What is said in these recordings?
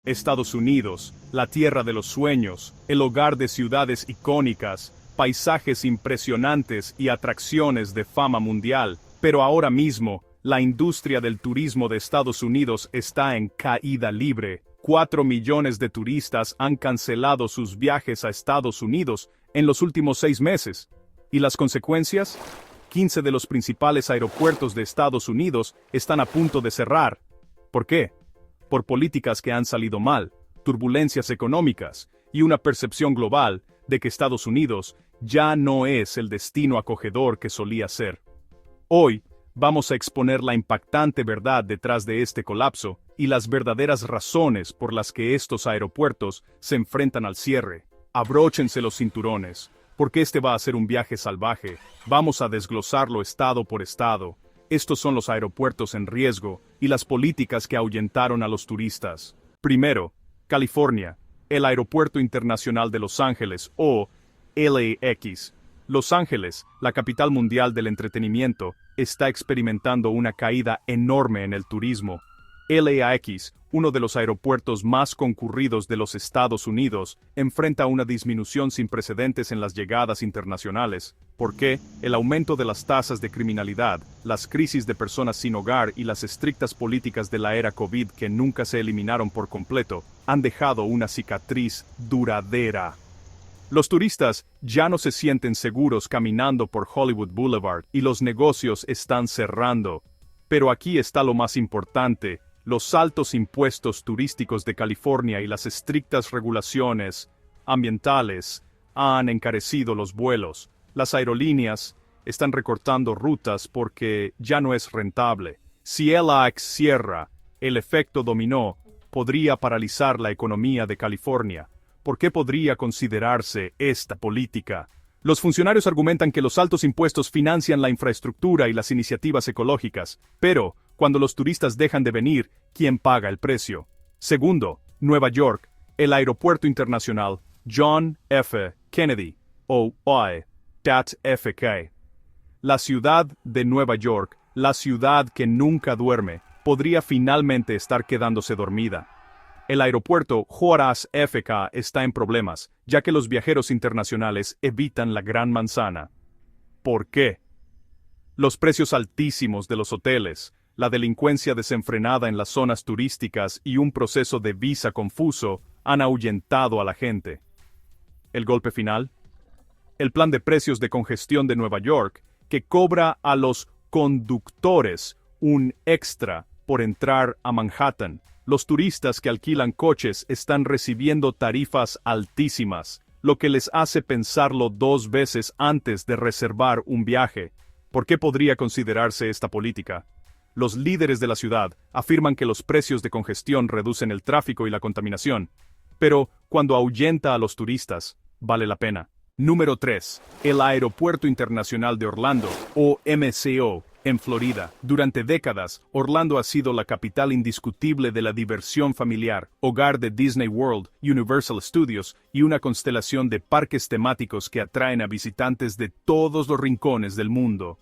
Estados Unidos, la tierra de los sueños, el hogar de ciudades icónicas, paisajes impresionantes y atracciones de fama mundial. Pero ahora mismo, la industria del turismo de Estados Unidos está en caída libre. 4 millones de turistas han cancelado sus viajes a Estados Unidos en los últimos 6 meses. ¿Y las consecuencias? 15 de los principales aeropuertos de Estados Unidos están a punto de cerrar. ¿Por qué? Por políticas que han salido mal, turbulencias económicas y una percepción global de que Estados Unidos ya no es el destino acogedor que solía ser. Hoy, vamos a exponer la impactante verdad detrás de este colapso y las verdaderas razones por las que estos aeropuertos se enfrentan al cierre. Abróchense los cinturones, porque este va a ser un viaje salvaje. Vamos a desglosarlo estado por estado. Estos son los aeropuertos en riesgo y las políticas que ahuyentaron a los turistas. Primero, California, el Aeropuerto Internacional de Los Ángeles o LAX. Los Ángeles, la capital mundial del entretenimiento, está experimentando una caída enorme en el turismo. LAX, uno de los aeropuertos más concurridos de los Estados Unidos, enfrenta una disminución sin precedentes en las llegadas internacionales. ¿Por qué? El aumento de las tasas de criminalidad, las crisis de personas sin hogar y las estrictas políticas de la era COVID que nunca se eliminaron por completo, han dejado una cicatriz duradera. Los turistas ya no se sienten seguros caminando por Hollywood Boulevard y los negocios están cerrando. Pero aquí está lo más importante. Los altos impuestos turísticos de California y las estrictas regulaciones ambientales han encarecido los vuelos. Las aerolíneas están recortando rutas porque ya no es rentable. Si LAX cierra, el efecto dominó podría paralizar la economía de California. ¿Por qué podría considerarse esta política? Los funcionarios argumentan que los altos impuestos financian la infraestructura y las iniciativas ecológicas, pero cuando los turistas dejan de venir, ¿quién paga el precio? Segundo, Nueva York, el Aeropuerto Internacional John F. Kennedy, o JFK. La ciudad de Nueva York, la ciudad que nunca duerme, podría finalmente estar quedándose dormida. El aeropuerto JFK está en problemas, ya que los viajeros internacionales evitan la Gran Manzana. ¿Por qué? Los precios altísimos de los hoteles, la delincuencia desenfrenada en las zonas turísticas y un proceso de visa confuso han ahuyentado a la gente. ¿El golpe final? El plan de precios de congestión de Nueva York, que cobra a los conductores un extra por entrar a Manhattan. Los turistas que alquilan coches están recibiendo tarifas altísimas, lo que les hace pensarlo 2 veces antes de reservar un viaje. ¿Por qué podría considerarse esta política? Los líderes de la ciudad afirman que los precios de congestión reducen el tráfico y la contaminación, pero cuando ahuyenta a los turistas, vale la pena. Número 3. El Aeropuerto Internacional de Orlando, o MCO, en Florida. Durante décadas, Orlando ha sido la capital indiscutible de la diversión familiar, hogar de Disney World, Universal Studios y una constelación de parques temáticos que atraen a visitantes de todos los rincones del mundo.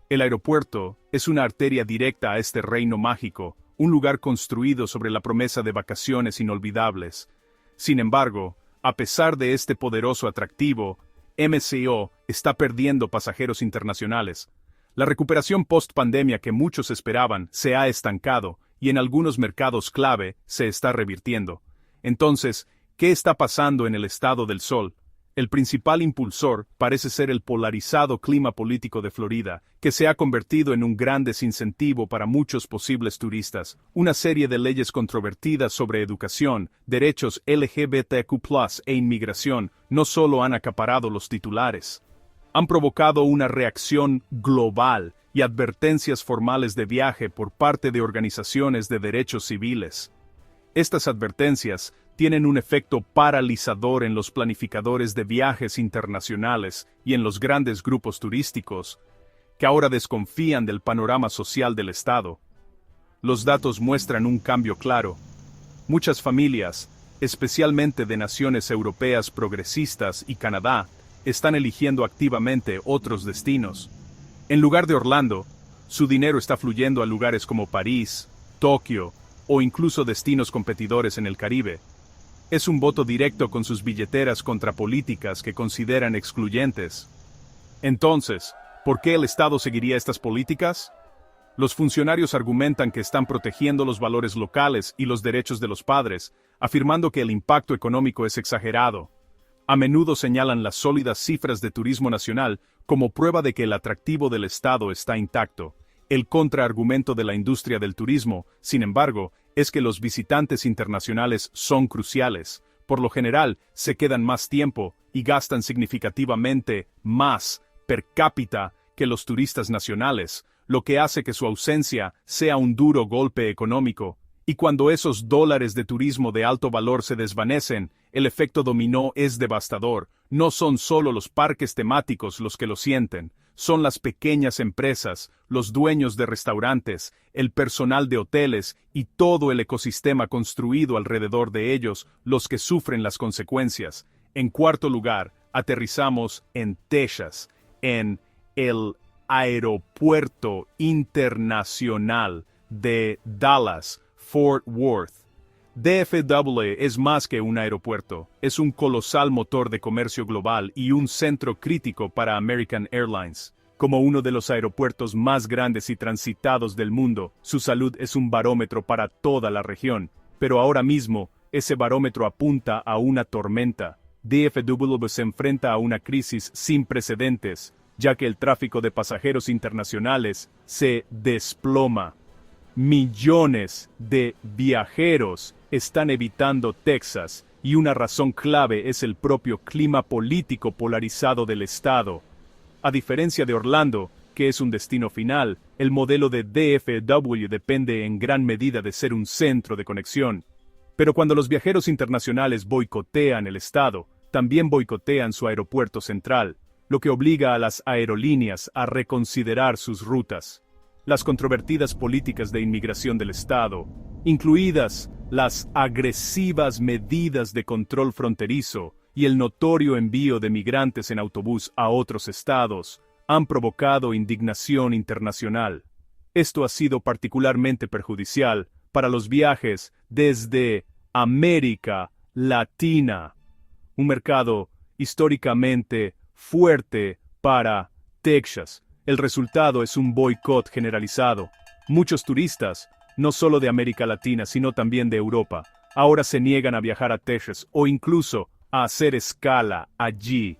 El aeropuerto es una arteria directa a este reino mágico, un lugar construido sobre la promesa de vacaciones inolvidables. Sin embargo, a pesar de este poderoso atractivo, MCO está perdiendo pasajeros internacionales. La recuperación post-pandemia que muchos esperaban se ha estancado y en algunos mercados clave se está revirtiendo. Entonces, ¿qué está pasando en el estado del Sol? El principal impulsor parece ser el polarizado clima político de Florida, que se ha convertido en un gran desincentivo para muchos posibles turistas. Una serie de leyes controvertidas sobre educación, derechos LGBTQ+ e inmigración no solo han acaparado los titulares, han provocado una reacción global y advertencias formales de viaje por parte de organizaciones de derechos civiles. Estas advertencias tienen un efecto paralizador en los planificadores de viajes internacionales y en los grandes grupos turísticos, que ahora desconfían del panorama social del Estado. Los datos muestran un cambio claro. Muchas familias, especialmente de naciones europeas progresistas y Canadá, están eligiendo activamente otros destinos. En lugar de Orlando, su dinero está fluyendo a lugares como París, Tokio o incluso destinos competidores en el Caribe. Es un voto directo con sus billeteras contra políticas que consideran excluyentes. Entonces, ¿por qué el Estado seguiría estas políticas? Los funcionarios argumentan que están protegiendo los valores locales y los derechos de los padres, afirmando que el impacto económico es exagerado. A menudo señalan las sólidas cifras de turismo nacional como prueba de que el atractivo del Estado está intacto. El contraargumento de la industria del turismo, sin embargo, es que los visitantes internacionales son cruciales. Por lo general, se quedan más tiempo y gastan significativamente más per cápita que los turistas nacionales, lo que hace que su ausencia sea un duro golpe económico. Y cuando esos dólares de turismo de alto valor se desvanecen, el efecto dominó es devastador. No son solo los parques temáticos los que lo sienten, son las pequeñas empresas, los dueños de restaurantes, el personal de hoteles y todo el ecosistema construido alrededor de ellos los que sufren las consecuencias. En cuarto lugar, aterrizamos en Texas, en el Aeropuerto Internacional de Dallas-Fort Worth. DFW es más que un aeropuerto, es un colosal motor de comercio global y un centro crítico para American Airlines. Como uno de los aeropuertos más grandes y transitados del mundo, su salud es un barómetro para toda la región, pero ahora mismo, ese barómetro apunta a una tormenta. DFW se enfrenta a una crisis sin precedentes, ya que el tráfico de pasajeros internacionales se desploma. Millones de viajeros están evitando Texas, y una razón clave es el propio clima político polarizado del estado. A diferencia de Orlando, que es un destino final, el modelo de DFW depende en gran medida de ser un centro de conexión. Pero cuando los viajeros internacionales boicotean el estado, también boicotean su aeropuerto central, lo que obliga a las aerolíneas a reconsiderar sus rutas. Las controvertidas políticas de inmigración del Estado, incluidas las agresivas medidas de control fronterizo y el notorio envío de migrantes en autobús a otros estados, han provocado indignación internacional. Esto ha sido particularmente perjudicial para los viajes desde América Latina, un mercado históricamente fuerte para Texas. El resultado es un boicot generalizado. Muchos turistas, no solo de América Latina, sino también de Europa, ahora se niegan a viajar a Texas o incluso a hacer escala allí,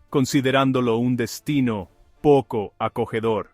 considerándolo un destino poco acogedor.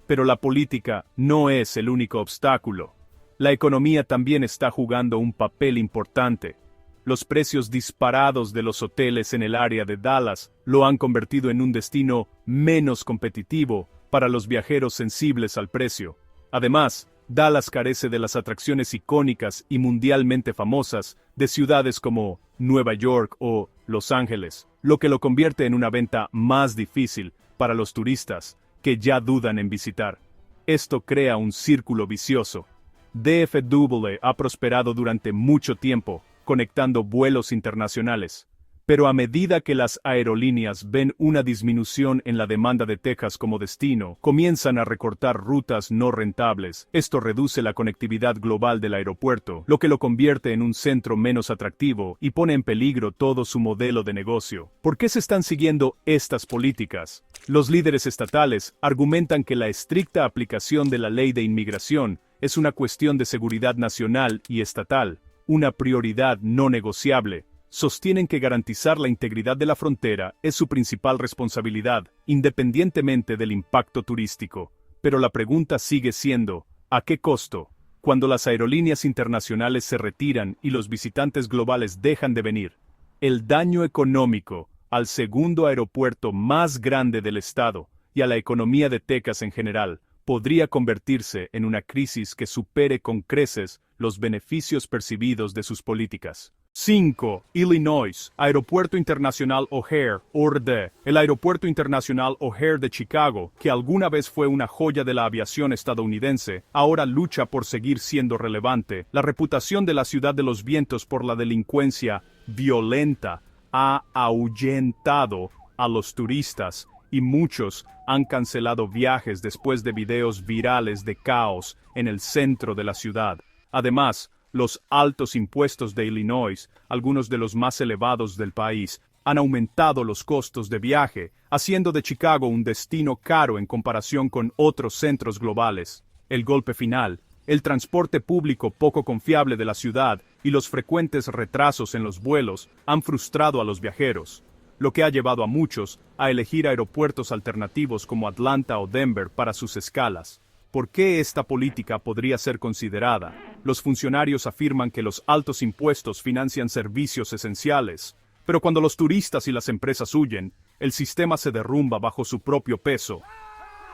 Pero la política no es el único obstáculo. La economía también está jugando un papel importante. Los precios disparados de los hoteles en el área de Dallas lo han convertido en un destino menos competitivo para los viajeros sensibles al precio. Además, Dallas carece de las atracciones icónicas y mundialmente famosas de ciudades como Nueva York o Los Ángeles, lo que lo convierte en una venta más difícil para los turistas que ya dudan en visitar. Esto crea un círculo vicioso. DFW ha prosperado durante mucho tiempo, conectando vuelos internacionales. Pero a medida que las aerolíneas ven una disminución en la demanda de Texas como destino, comienzan a recortar rutas no rentables. Esto reduce la conectividad global del aeropuerto, lo que lo convierte en un centro menos atractivo y pone en peligro todo su modelo de negocio. ¿Por qué se están siguiendo estas políticas? Los líderes estatales argumentan que la estricta aplicación de la ley de inmigración es una cuestión de seguridad nacional y estatal, una prioridad no negociable. Sostienen que garantizar la integridad de la frontera es su principal responsabilidad, independientemente del impacto turístico. Pero la pregunta sigue siendo, ¿a qué costo? Cuando las aerolíneas internacionales se retiran y los visitantes globales dejan de venir, el daño económico al segundo aeropuerto más grande del estado y a la economía de Texas en general podría convertirse en una crisis que supere con creces los beneficios percibidos de sus políticas. 5. Illinois, Aeropuerto Internacional O'Hare, ORD. El Aeropuerto Internacional O'Hare de Chicago, que alguna vez fue una joya de la aviación estadounidense, ahora lucha por seguir siendo relevante. La reputación de la ciudad de los vientos por la delincuencia violenta ha ahuyentado a los turistas, y muchos han cancelado viajes después de videos virales de caos en el centro de la ciudad. Además, los altos impuestos de Illinois, algunos de los más elevados del país, han aumentado los costos de viaje, haciendo de Chicago un destino caro en comparación con otros centros globales. El golpe final, el transporte público poco confiable de la ciudad y los frecuentes retrasos en los vuelos han frustrado a los viajeros, lo que ha llevado a muchos a elegir aeropuertos alternativos como Atlanta o Denver para sus escalas. ¿Por qué esta política podría ser considerada? Los funcionarios afirman que los altos impuestos financian servicios esenciales, pero cuando los turistas y las empresas huyen, el sistema se derrumba bajo su propio peso.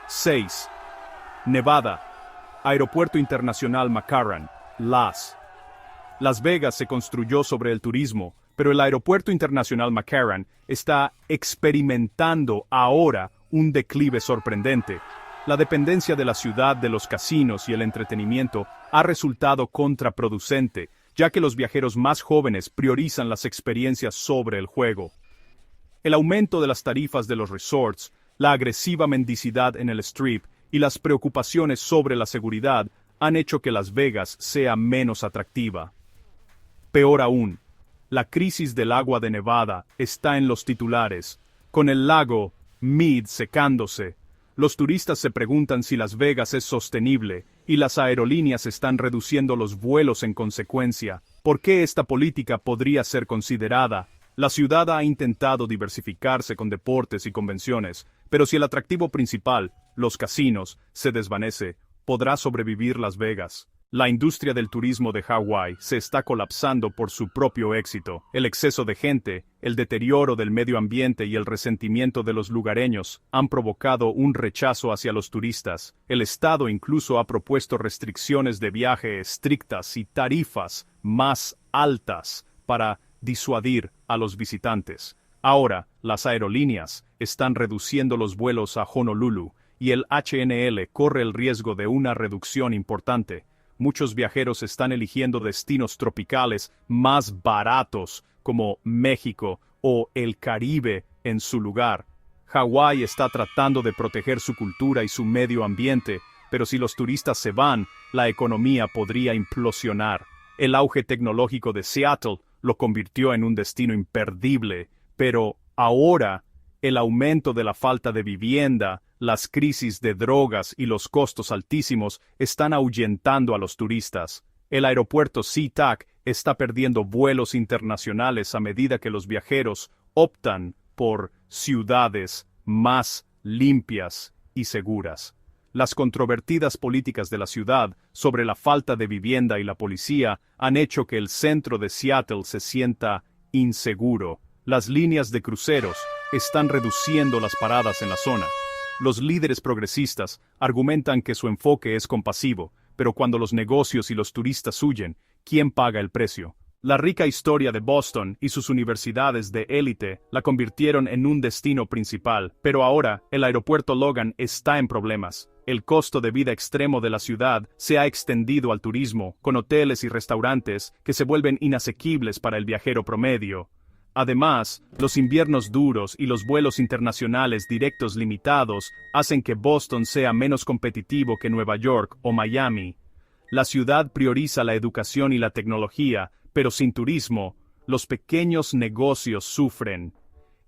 6. Nevada. Aeropuerto Internacional McCarran, Las Vegas se construyó sobre el turismo, pero el Aeropuerto Internacional McCarran está experimentando ahora un declive sorprendente. La dependencia de la ciudad de los casinos y el entretenimiento ha resultado contraproducente, ya que los viajeros más jóvenes priorizan las experiencias sobre el juego. El aumento de las tarifas de los resorts, la agresiva mendicidad en el Strip y las preocupaciones sobre la seguridad han hecho que Las Vegas sea menos atractiva. Peor aún, la crisis del agua de Nevada está en los titulares, con el lago Mead secándose. Los turistas se preguntan si Las Vegas es sostenible, y las aerolíneas están reduciendo los vuelos en consecuencia. ¿Por qué esta política podría ser considerada? La ciudad ha intentado diversificarse con deportes y convenciones, pero si el atractivo principal, los casinos, se desvanece, ¿podrá sobrevivir Las Vegas? La industria del turismo de Hawái se está colapsando por su propio éxito. El exceso de gente, el deterioro del medio ambiente y el resentimiento de los lugareños han provocado un rechazo hacia los turistas. El Estado incluso ha propuesto restricciones de viaje estrictas y tarifas más altas para disuadir a los visitantes. Ahora, las aerolíneas están reduciendo los vuelos a Honolulu y el HNL corre el riesgo de una reducción importante. Muchos viajeros están eligiendo destinos tropicales más baratos como México o el Caribe en su lugar. Hawái está tratando de proteger su cultura y su medio ambiente, pero si los turistas se van, la economía podría implosionar. El auge tecnológico de Seattle lo convirtió en un destino imperdible, pero ahora el aumento de la falta de vivienda, las crisis de drogas y los costos altísimos están ahuyentando a los turistas. El aeropuerto SeaTac está perdiendo vuelos internacionales a medida que los viajeros optan por ciudades más limpias y seguras. Las controvertidas políticas de la ciudad sobre la falta de vivienda y la policía han hecho que el centro de Seattle se sienta inseguro. Las líneas de cruceros están reduciendo las paradas en la zona. Los líderes progresistas argumentan que su enfoque es compasivo, pero cuando los negocios y los turistas huyen, ¿quién paga el precio? La rica historia de Boston y sus universidades de élite la convirtieron en un destino principal, pero ahora el aeropuerto Logan está en problemas. El costo de vida extremo de la ciudad se ha extendido al turismo, con hoteles y restaurantes que se vuelven inasequibles para el viajero promedio. Además, los inviernos duros y los vuelos internacionales directos limitados hacen que Boston sea menos competitivo que Nueva York o Miami. La ciudad prioriza la educación y la tecnología, pero sin turismo, los pequeños negocios sufren.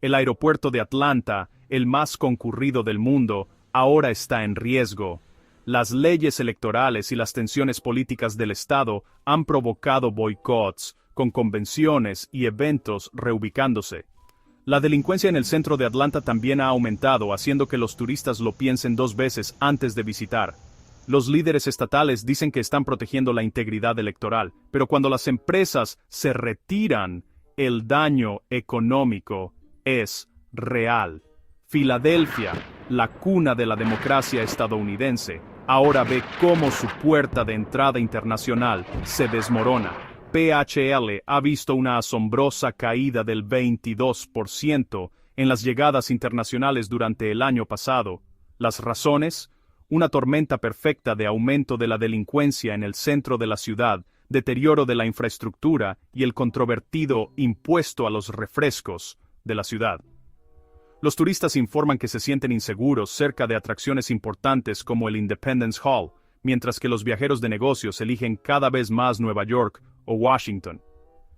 El aeropuerto de Atlanta, el más concurrido del mundo, ahora está en riesgo. Las leyes electorales y las tensiones políticas del Estado han provocado boicots, con convenciones y eventos reubicándose. La delincuencia en el centro de Atlanta también ha aumentado, haciendo que los turistas lo piensen dos veces antes de visitar. Los líderes estatales dicen que están protegiendo la integridad electoral, pero cuando las empresas se retiran, el daño económico es real. Filadelfia, la cuna de la democracia estadounidense, ahora ve cómo su puerta de entrada internacional se desmorona. PHL ha visto una asombrosa caída del 22% en las llegadas internacionales durante el año pasado. ¿Las razones? Una tormenta perfecta de aumento de la delincuencia en el centro de la ciudad, deterioro de la infraestructura y el controvertido impuesto a los refrescos de la ciudad. Los turistas informan que se sienten inseguros cerca de atracciones importantes como el Independence Hall, mientras que los viajeros de negocios eligen cada vez más Nueva York o Washington.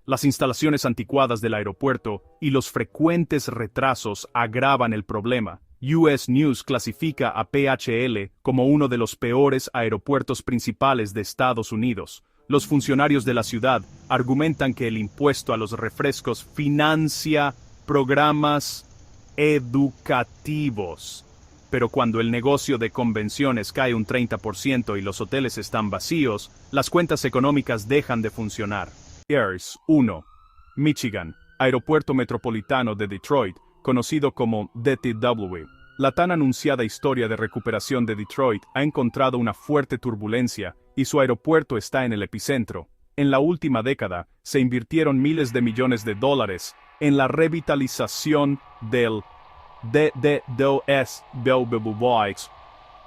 Las instalaciones anticuadas del aeropuerto y los frecuentes retrasos agravan el problema. US News clasifica a PHL como uno de los peores aeropuertos principales de Estados Unidos. Los funcionarios de la ciudad argumentan que el impuesto a los refrescos financia programas educativos. Pero cuando el negocio de convenciones cae un 30% y los hoteles están vacíos, las cuentas económicas dejan de funcionar. Ayers 1. Michigan, Aeropuerto Metropolitano de Detroit, conocido como DTW. La tan anunciada historia de recuperación de Detroit ha encontrado una fuerte turbulencia y su aeropuerto está en el epicentro. En la última década, se invirtieron miles de millones de dólares en la revitalización del DTW,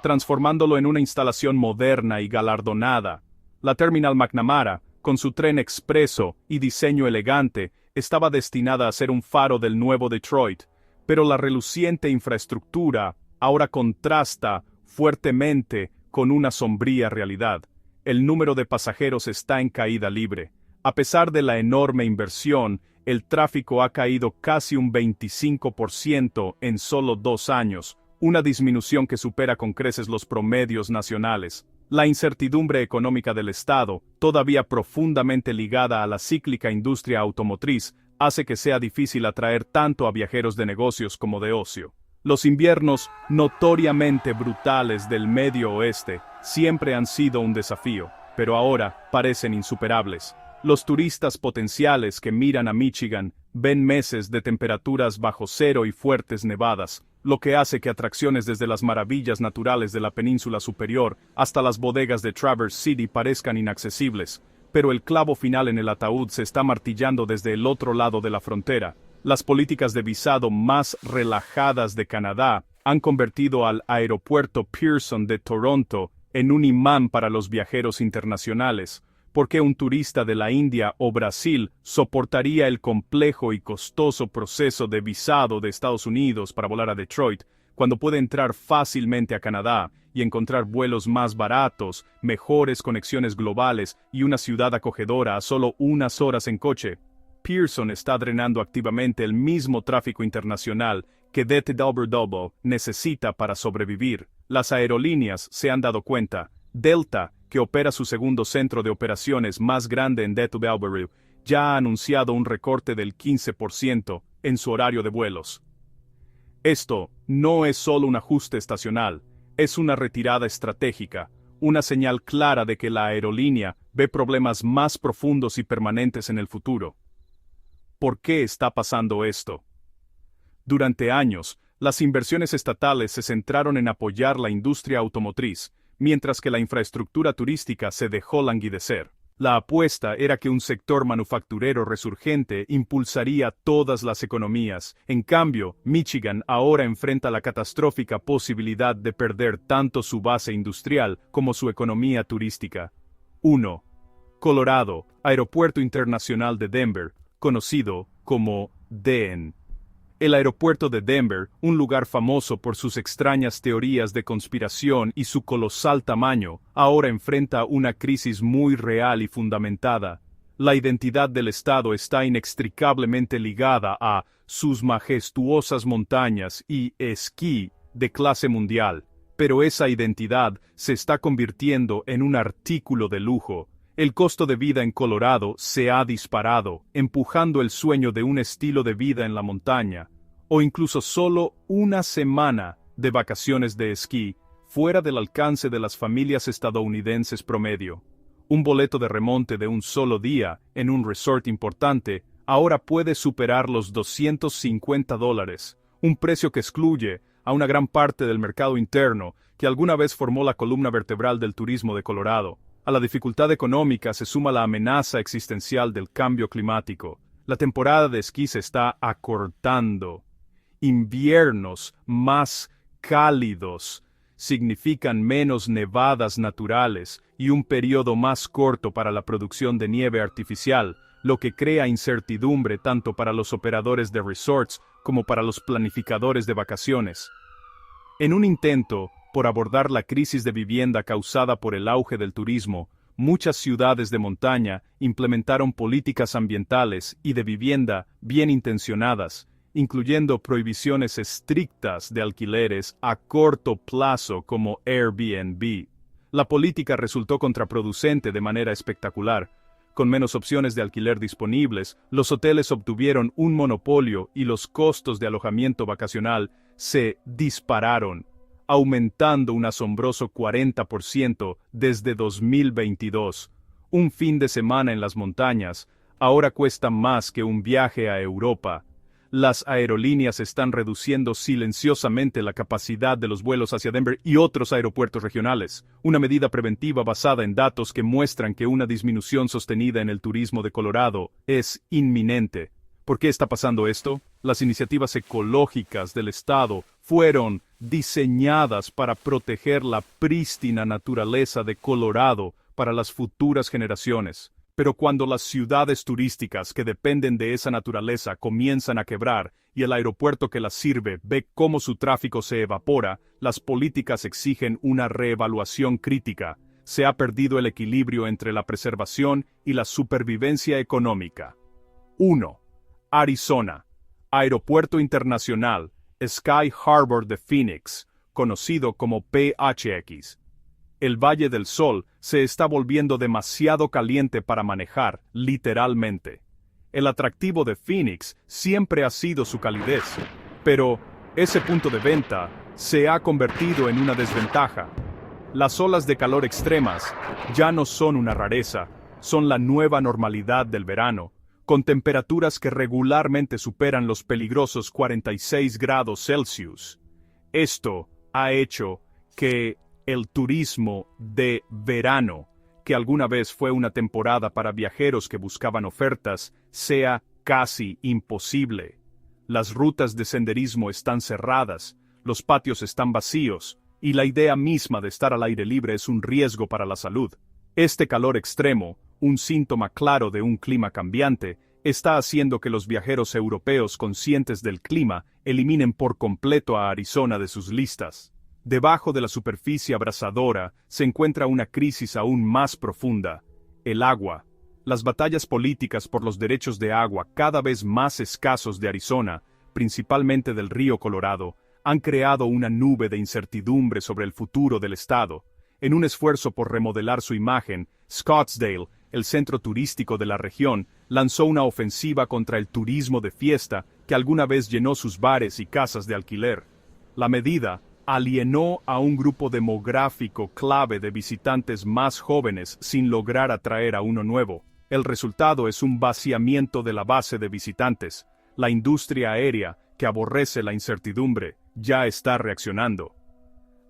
transformándolo en una instalación moderna y galardonada. La Terminal McNamara, con su tren expreso y diseño elegante, estaba destinada a ser un faro del nuevo Detroit, pero la reluciente infraestructura ahora contrasta fuertemente con una sombría realidad. El número de pasajeros está en caída libre. A pesar de la enorme inversión, el tráfico ha caído casi un 25% en solo 2 años, una disminución que supera con creces los promedios nacionales. La incertidumbre económica del Estado, todavía profundamente ligada a la cíclica industria automotriz, hace que sea difícil atraer tanto a viajeros de negocios como de ocio. Los inviernos notoriamente brutales del Medio Oeste siempre han sido un desafío, pero ahora parecen insuperables. Los turistas potenciales que miran a Michigan ven meses de temperaturas bajo cero y fuertes nevadas, lo que hace que atracciones desde las maravillas naturales de la península superior hasta las bodegas de Traverse City parezcan inaccesibles. Pero el clavo final en el ataúd se está martillando desde el otro lado de la frontera. Las políticas de visado más relajadas de Canadá han convertido al aeropuerto Pearson de Toronto en un imán para los viajeros internacionales. ¿Por qué un turista de la India o Brasil soportaría el complejo y costoso proceso de visado de Estados Unidos para volar a Detroit, cuando puede entrar fácilmente a Canadá y encontrar vuelos más baratos, mejores conexiones globales y una ciudad acogedora a solo unas horas en coche? Pearson está drenando activamente el mismo tráfico internacional que DTW necesita para sobrevivir. Las aerolíneas se han dado cuenta. Delta, que opera su segundo centro de operaciones más grande en DTW, ya ha anunciado un recorte del 15% en su horario de vuelos. Esto no es solo un ajuste estacional, es una retirada estratégica, una señal clara de que la aerolínea ve problemas más profundos y permanentes en el futuro. ¿Por qué está pasando esto? Durante años, las inversiones estatales se centraron en apoyar la industria automotriz, mientras que la infraestructura turística se dejó languidecer. La apuesta era que un sector manufacturero resurgente impulsaría todas las economías. En cambio, Michigan ahora enfrenta la catastrófica posibilidad de perder tanto su base industrial como su economía turística. 1. Colorado, Aeropuerto Internacional de Denver, conocido como DEN. El aeropuerto de Denver, un lugar famoso por sus extrañas teorías de conspiración y su colosal tamaño, ahora enfrenta una crisis muy real y fundamentada. La identidad del estado está inextricablemente ligada a sus majestuosas montañas y esquí de clase mundial, pero esa identidad se está convirtiendo en un artículo de lujo. El costo de vida en Colorado se ha disparado, empujando el sueño de un estilo de vida en la montaña, o incluso solo una semana de vacaciones de esquí, fuera del alcance de las familias estadounidenses promedio. Un boleto de remonte de un solo día en un resort importante ahora puede superar los $250, un precio que excluye a una gran parte del mercado interno que alguna vez formó la columna vertebral del turismo de Colorado. A la dificultad económica se suma la amenaza existencial del cambio climático. La temporada de esquí se está acortando. Inviernos más cálidos significan menos nevadas naturales y un periodo más corto para la producción de nieve artificial, lo que crea incertidumbre tanto para los operadores de resorts como para los planificadores de vacaciones. En un intento por abordar la crisis de vivienda causada por el auge del turismo, muchas ciudades de montaña implementaron políticas ambientales y de vivienda bien intencionadas, incluyendo prohibiciones estrictas de alquileres a corto plazo como Airbnb. La política resultó contraproducente de manera espectacular. Con menos opciones de alquiler disponibles, los hoteles obtuvieron un monopolio y los costos de alojamiento vacacional se dispararon, aumentando un asombroso 40% desde 2022. Un fin de semana en las montañas ahora cuesta más que un viaje a Europa. Las aerolíneas están reduciendo silenciosamente la capacidad de los vuelos hacia Denver y otros aeropuertos regionales, una medida preventiva basada en datos que muestran que una disminución sostenida en el turismo de Colorado es inminente. ¿Por qué está pasando esto? Las iniciativas ecológicas del estado fueron diseñadas para proteger la prístina naturaleza de Colorado para las futuras generaciones. Pero cuando las ciudades turísticas que dependen de esa naturaleza comienzan a quebrar y el aeropuerto que las sirve ve cómo su tráfico se evapora, las políticas exigen una reevaluación crítica. Se ha perdido el equilibrio entre la preservación y la supervivencia económica. 1. Arizona. Aeropuerto Internacional Sky Harbor de Phoenix, conocido como PHX. El Valle del Sol se está volviendo demasiado caliente para manejar, literalmente. El atractivo de Phoenix siempre ha sido su calidez, pero ese punto de venta se ha convertido en una desventaja. Las olas de calor extremas ya no son una rareza, son la nueva normalidad del verano, con temperaturas que regularmente superan los peligrosos 46 grados Celsius. Esto ha hecho que el turismo de verano, que alguna vez fue una temporada para viajeros que buscaban ofertas, sea casi imposible. Las rutas de senderismo están cerradas, los patios están vacíos, y la idea misma de estar al aire libre es un riesgo para la salud. Este calor extremo, un síntoma claro de un clima cambiante, está haciendo que los viajeros europeos conscientes del clima eliminen por completo a Arizona de sus listas. Debajo de la superficie abrasadora se encuentra una crisis aún más profunda: el agua. Las batallas políticas por los derechos de agua cada vez más escasos de Arizona, principalmente del río Colorado, han creado una nube de incertidumbre sobre el futuro del estado. En un esfuerzo por remodelar su imagen, Scottsdale, el centro turístico de la región, lanzó una ofensiva contra el turismo de fiesta que alguna vez llenó sus bares y casas de alquiler. La medida alienó a un grupo demográfico clave de visitantes más jóvenes sin lograr atraer a uno nuevo. El resultado es un vaciamiento de la base de visitantes. La industria aérea, que aborrece la incertidumbre, ya está reaccionando.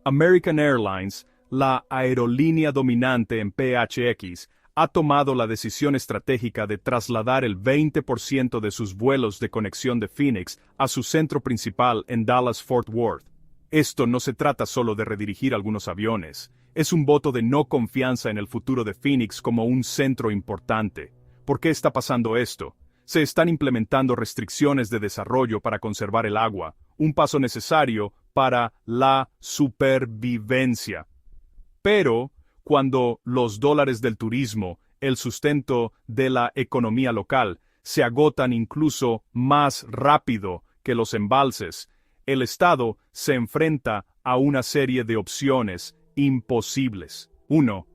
American Airlines, la aerolínea dominante en PHX, ha tomado la decisión estratégica de trasladar el 20% de sus vuelos de conexión de Phoenix a su centro principal en Dallas-Fort Worth. Esto no se trata solo de redirigir algunos aviones, es un voto de no confianza en el futuro de Phoenix como un centro importante. ¿Por qué está pasando esto? Se están implementando restricciones de desarrollo para conservar el agua, un paso necesario para la supervivencia. Pero, cuando los dólares del turismo, el sustento de la economía local, se agotan incluso más rápido que los embalses, el Estado se enfrenta a una serie de opciones imposibles. 1.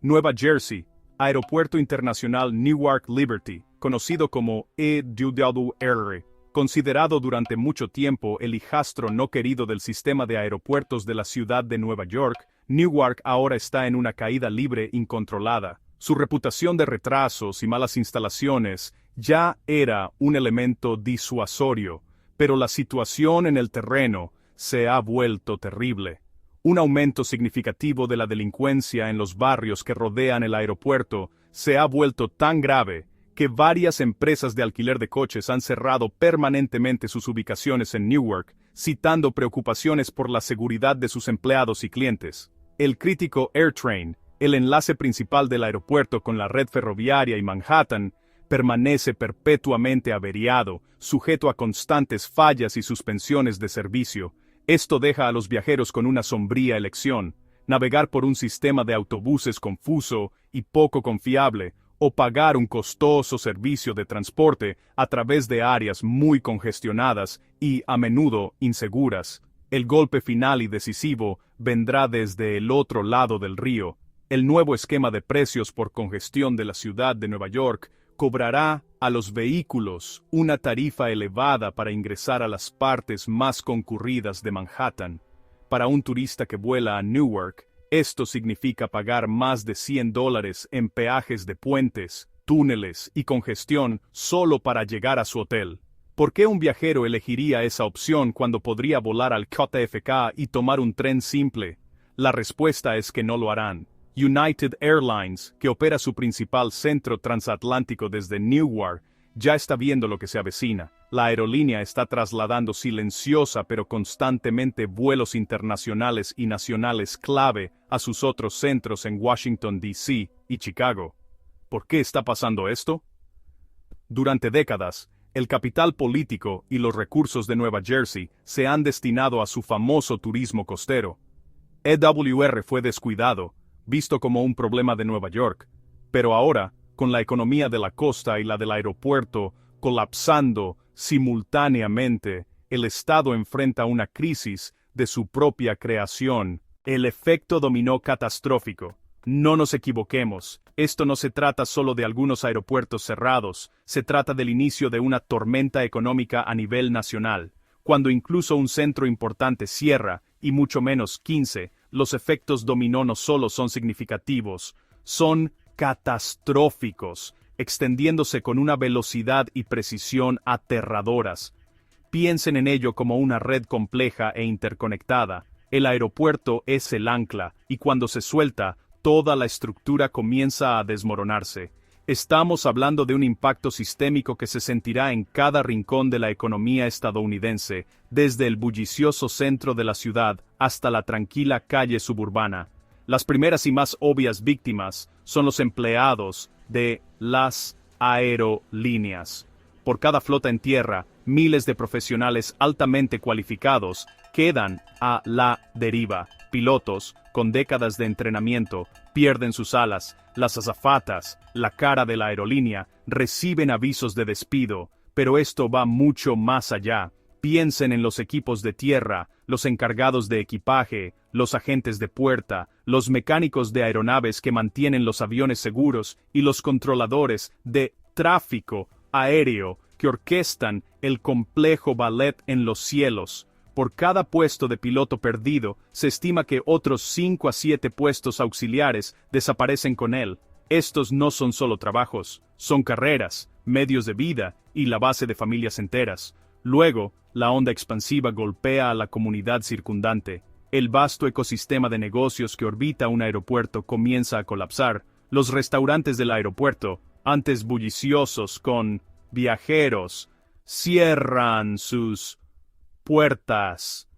Nueva Jersey, Aeropuerto Internacional Newark Liberty, conocido como EDWR, considerado durante mucho tiempo el hijastro no querido del sistema de aeropuertos de la ciudad de Nueva York, Newark ahora está en una caída libre incontrolada. Su reputación de retrasos y malas instalaciones ya era un elemento disuasorio, pero la situación en el terreno se ha vuelto terrible. Un aumento significativo de la delincuencia en los barrios que rodean el aeropuerto se ha vuelto tan grave que varias empresas de alquiler de coches han cerrado permanentemente sus ubicaciones en Newark, citando preocupaciones por la seguridad de sus empleados y clientes. El crítico AirTrain, el enlace principal del aeropuerto con la red ferroviaria y Manhattan, permanece perpetuamente averiado, sujeto a constantes fallas y suspensiones de servicio. Esto deja a los viajeros con una sombría elección: navegar por un sistema de autobuses confuso y poco confiable, o pagar un costoso servicio de transporte a través de áreas muy congestionadas y, a menudo, inseguras. El golpe final y decisivo vendrá desde el otro lado del río. El nuevo esquema de precios por congestión de la ciudad de Nueva York cobrará a los vehículos una tarifa elevada para ingresar a las partes más concurridas de Manhattan. Para un turista que vuela a Newark, esto significa pagar más de $100 en peajes de puentes, túneles y congestión solo para llegar a su hotel. ¿Por qué un viajero elegiría esa opción cuando podría volar al JFK y tomar un tren simple? La respuesta es que no lo harán. United Airlines, que opera su principal centro transatlántico desde Newark, ya está viendo lo que se avecina. La aerolínea está trasladando silenciosa pero constantemente vuelos internacionales y nacionales clave a sus otros centros en Washington, D.C. y Chicago. ¿Por qué está pasando esto? Durante décadas, el capital político y los recursos de Nueva Jersey se han destinado a su famoso turismo costero. EWR fue descuidado, visto como un problema de Nueva York, pero ahora, con la economía de la costa y la del aeropuerto colapsando simultáneamente, el Estado enfrenta una crisis de su propia creación. El efecto dominó catastrófico. No nos equivoquemos, esto no se trata solo de algunos aeropuertos cerrados, se trata del inicio de una tormenta económica a nivel nacional. Cuando incluso un centro importante cierra, y mucho menos 15, los efectos dominó no solo son significativos, son catastróficos, extendiéndose con una velocidad y precisión aterradoras. Piensen en ello como una red compleja e interconectada. El aeropuerto es el ancla, y cuando se suelta, toda la estructura comienza a desmoronarse. Estamos hablando de un impacto sistémico que se sentirá en cada rincón de la economía estadounidense, desde el bullicioso centro de la ciudad hasta la tranquila calle suburbana. Las primeras y más obvias víctimas son los empleados de las aerolíneas. Por cada flota en tierra, miles de profesionales altamente cualificados quedan a la deriva. Pilotos, con décadas de entrenamiento, pierden sus alas. Las azafatas, la cara de la aerolínea, reciben avisos de despido, pero esto va mucho más allá. Piensen en los equipos de tierra, los encargados de equipaje, los agentes de puerta, los mecánicos de aeronaves que mantienen los aviones seguros y los controladores de tráfico aéreo que orquestan el complejo ballet en los cielos. Por cada puesto de piloto perdido, se estima que otros 5 a 7 puestos auxiliares desaparecen con él. Estos no son solo trabajos, son carreras, medios de vida y la base de familias enteras. Luego, la onda expansiva golpea a la comunidad circundante. El vasto ecosistema de negocios que orbita un aeropuerto comienza a colapsar. Los restaurantes del aeropuerto, antes bulliciosos con viajeros, cierran sus puertas.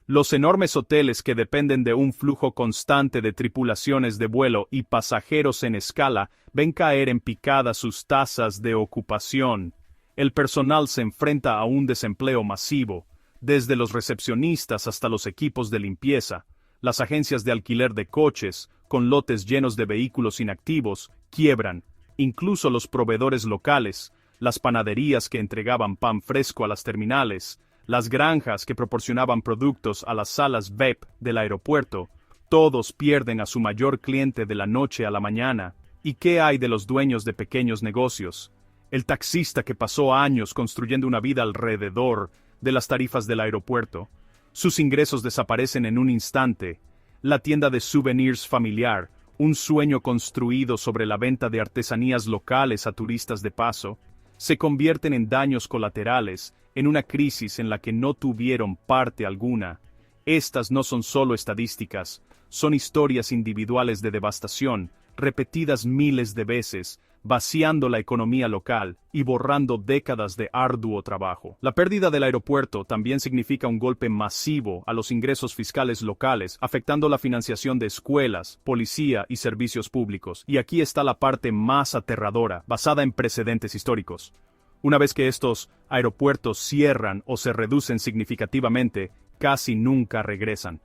Los enormes hoteles que dependen de un flujo constante de tripulaciones de vuelo y pasajeros en escala ven caer en picada sus tasas de ocupación. El personal se enfrenta a un desempleo masivo, desde los recepcionistas hasta los equipos de limpieza. Las agencias de alquiler de coches, con lotes llenos de vehículos inactivos, quiebran. Incluso los proveedores locales, las panaderías que entregaban pan fresco a las terminales, las granjas que proporcionaban productos a las salas VIP del aeropuerto, todos pierden a su mayor cliente de la noche a la mañana. ¿Y qué hay de los dueños de pequeños negocios? El taxista que pasó años construyendo una vida alrededor de las tarifas del aeropuerto. Sus ingresos desaparecen en un instante. La tienda de souvenirs familiar, un sueño construido sobre la venta de artesanías locales a turistas de paso, se convierten en daños colaterales, en una crisis en la que no tuvieron parte alguna. Estas no son solo estadísticas, son historias individuales de devastación, repetidas miles de veces, vaciando la economía local y borrando décadas de arduo trabajo. La pérdida del aeropuerto también significa un golpe masivo a los ingresos fiscales locales, afectando la financiación de escuelas, policía y servicios públicos. Y aquí está la parte más aterradora, basada en precedentes históricos. Una vez que estos aeropuertos cierran o se reducen significativamente, casi nunca regresan.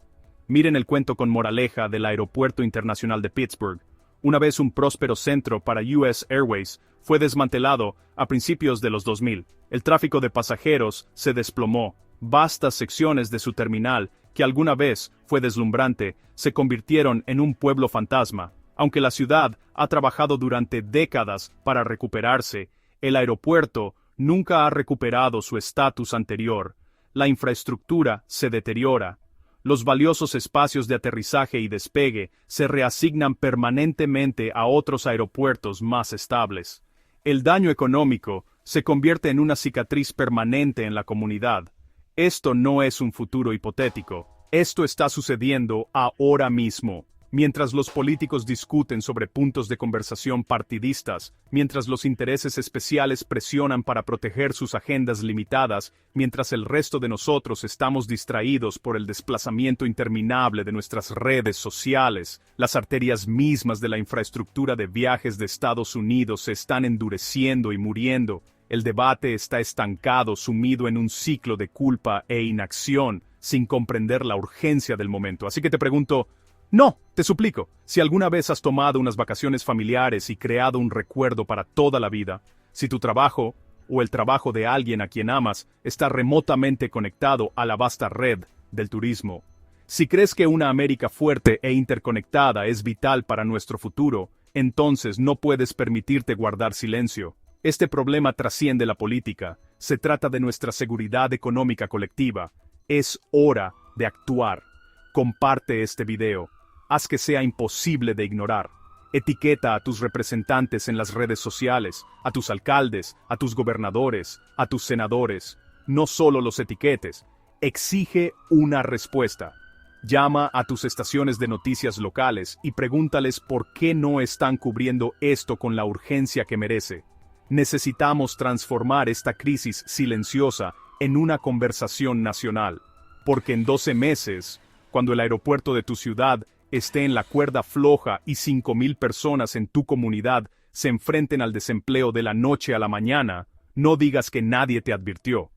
Miren el cuento con moraleja del Aeropuerto Internacional de Pittsburgh. Una vez un próspero centro para US Airways fue desmantelado a principios de los 2000. El tráfico de pasajeros se desplomó. Vastas secciones de su terminal, que alguna vez fue deslumbrante, se convirtieron en un pueblo fantasma. Aunque la ciudad ha trabajado durante décadas para recuperarse, el aeropuerto nunca ha recuperado su estatus anterior. La infraestructura se deteriora. Los valiosos espacios de aterrizaje y despegue se reasignan permanentemente a otros aeropuertos más estables. El daño económico se convierte en una cicatriz permanente en la comunidad. Esto no es un futuro hipotético. Esto está sucediendo ahora mismo. Mientras los políticos discuten sobre puntos de conversación partidistas, mientras los intereses especiales presionan para proteger sus agendas limitadas, mientras el resto de nosotros estamos distraídos por el desplazamiento interminable de nuestras redes sociales, las arterias mismas de la infraestructura de viajes de Estados Unidos se están endureciendo y muriendo. El debate está estancado, sumido en un ciclo de culpa e inacción, sin comprender la urgencia del momento. Así que te pregunto, no, te suplico, si alguna vez has tomado unas vacaciones familiares y creado un recuerdo para toda la vida, si tu trabajo, o el trabajo de alguien a quien amas, está remotamente conectado a la vasta red del turismo, si crees que una América fuerte e interconectada es vital para nuestro futuro, entonces no puedes permitirte guardar silencio. Este problema trasciende la política, se trata de nuestra seguridad económica colectiva. Es hora de actuar. Comparte este video. Haz que sea imposible de ignorar. Etiqueta a tus representantes en las redes sociales, a tus alcaldes, a tus gobernadores, a tus senadores. No solo los etiquetes. Exige una respuesta. Llama a tus estaciones de noticias locales y pregúntales por qué no están cubriendo esto con la urgencia que merece. Necesitamos transformar esta crisis silenciosa en una conversación nacional. Porque en 12 meses, cuando el aeropuerto de tu ciudad esté en la cuerda floja y 5,000 personas en tu comunidad se enfrenten al desempleo de la noche a la mañana, no digas que nadie te advirtió.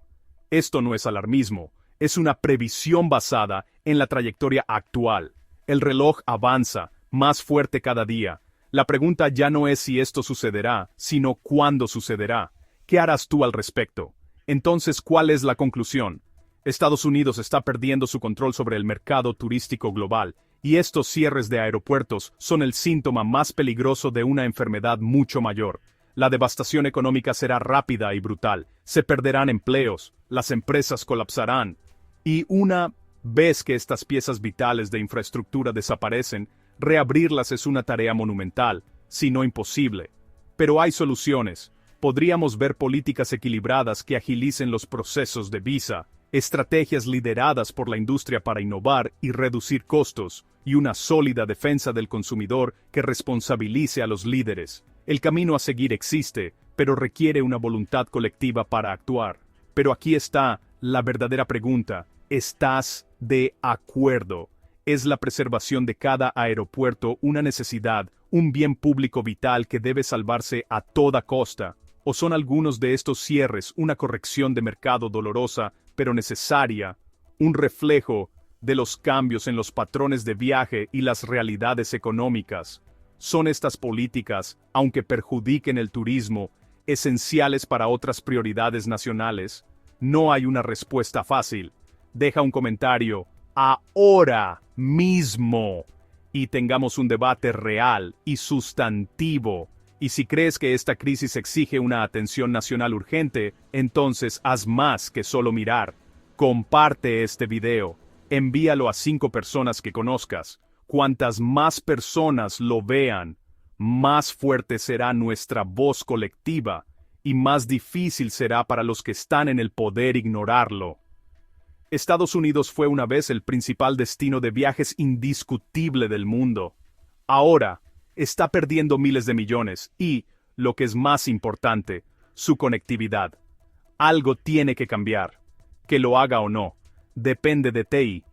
Esto no es alarmismo, es una previsión basada en la trayectoria actual. El reloj avanza, más fuerte cada día. La pregunta ya no es si esto sucederá, sino cuándo sucederá. ¿Qué harás tú al respecto? Entonces, ¿cuál es la conclusión? Estados Unidos está perdiendo su control sobre el mercado turístico global, y estos cierres de aeropuertos son el síntoma más peligroso de una enfermedad mucho mayor. La devastación económica será rápida y brutal, se perderán empleos, las empresas colapsarán, y una vez que estas piezas vitales de infraestructura desaparecen, reabrirlas es una tarea monumental, si no imposible. Pero hay soluciones. Podríamos ver políticas equilibradas que agilicen los procesos de visa, estrategias lideradas por la industria para innovar y reducir costos, y una sólida defensa del consumidor que responsabilice a los líderes. El camino a seguir existe, pero requiere una voluntad colectiva para actuar. Pero aquí está la verdadera pregunta. ¿Estás de acuerdo? ¿Es la preservación de cada aeropuerto una necesidad, un bien público vital que debe salvarse a toda costa? ¿O son algunos de estos cierres una corrección de mercado dolorosa, pero necesaria, un reflejo de los cambios en los patrones de viaje y las realidades económicas? ¿Son estas políticas, aunque perjudiquen el turismo, esenciales para otras prioridades nacionales? No hay una respuesta fácil. Deja un comentario ahora mismo y tengamos un debate real y sustantivo. Y si crees que esta crisis exige una atención nacional urgente, entonces haz más que solo mirar. Comparte este video. Envíalo a 5 personas que conozcas. Cuantas más personas lo vean, más fuerte será nuestra voz colectiva y más difícil será para los que están en el poder ignorarlo. Estados Unidos fue una vez el principal destino de viajes indiscutible del mundo. Ahora, está perdiendo miles de millones y, lo que es más importante, su conectividad. Algo tiene que cambiar. Que lo haga o no, depende de ti.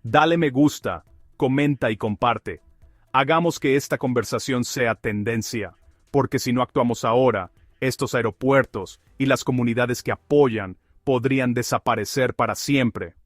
Dale me gusta, comenta y comparte. Hagamos que esta conversación sea tendencia, porque si no actuamos ahora, estos aeropuertos y las comunidades que apoyan podrían desaparecer para siempre.